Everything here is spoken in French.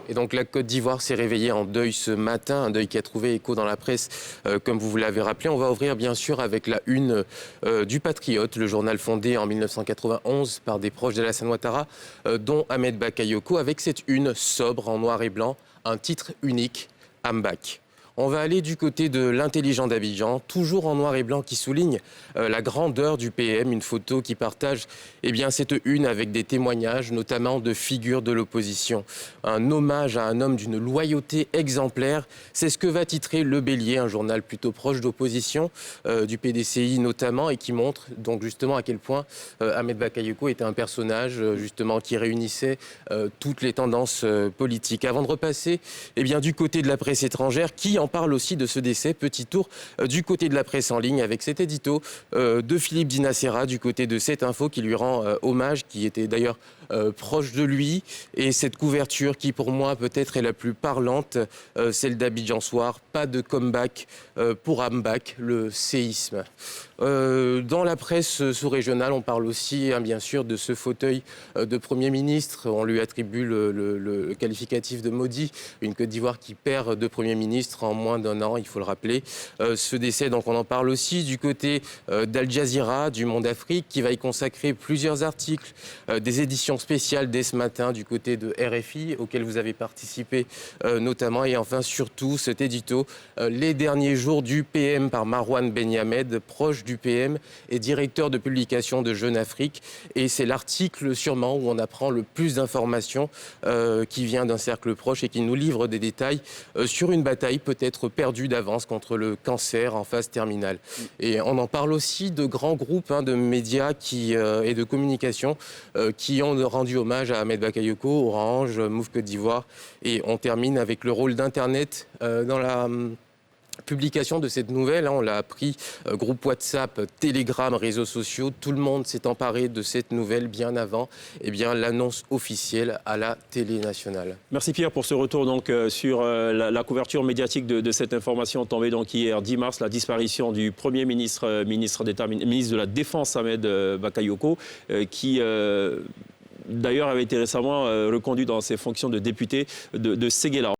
Et donc la Côte d'Ivoire s'est réveillée en deuil ce matin, un deuil qui a trouvé écho dans la presse, comme vous l'avez rappelé. On va ouvrir bien sûr avec la une du Patriote, le journal fondé en 1991 par des proches d'Alassane Ouattara, dont Ahmed Bakayoko, avec cette une sobre en noir et blanc, un titre unique, Ambak. On va aller du côté de l'intelligent d'Abidjan, toujours en noir et blanc, qui souligne la grandeur du PM, une photo qui partage cette une avec des témoignages, notamment de figures de l'opposition. Un hommage à un homme d'une loyauté exemplaire, c'est ce que va titrer Le Bélier, un journal plutôt proche d'opposition, du PDCI notamment, et qui montre donc justement à quel point Ahmed Bakayoko était un personnage justement qui réunissait toutes les tendances politiques. Avant de repasser du côté de la presse étrangère, qui en parle aussi de ce décès. Petit tour du côté de la presse en ligne avec cet édito de Philippe Dinacera du côté de Cette Info qui lui rend hommage, qui était d'ailleurs proche de lui. Et cette couverture qui pour moi peut-être est la plus parlante, celle d'Abidjan Soir. Pas de comeback pour Ambak, le séisme. Dans la presse sous-régionale, on parle aussi bien sûr de ce fauteuil de Premier ministre. On lui attribue le qualificatif de maudit. Une Côte d'Ivoire qui perd de Premier ministre en moins d'un an, il faut le rappeler. Ce décès, donc on en parle aussi du côté d'Al Jazeera, du Monde Afrique, qui va y consacrer plusieurs articles, des éditions spéciales dès ce matin du côté de RFI, auxquelles vous avez participé notamment. Et enfin, surtout, cet édito, Les derniers jours du PM par Marouane Benyamed, proche du PM et directeur de publication de Jeune Afrique. Et c'est l'article sûrement où on apprend le plus d'informations qui vient d'un cercle proche et qui nous livre des détails sur une bataille peut-être perdue d'avance contre le cancer en phase terminale. Et on en parle aussi de grands groupes de médias et de communication qui ont rendu hommage à Ahmed Bakayoko, Orange, Move Côte d'Ivoire. Et on termine avec le rôle d'Internet dans la publication de cette nouvelle. On l'a appris, groupe WhatsApp, Telegram, réseaux sociaux, tout le monde s'est emparé de cette nouvelle bien avant l'annonce officielle à la télé nationale. Merci Pierre pour ce retour donc, sur la couverture médiatique de cette information tombée donc hier 10 mars, la disparition du Premier ministre, ministre de la Défense Ahmed Bakayoko, qui d'ailleurs avait été récemment reconduit dans ses fonctions de député de Séguéla.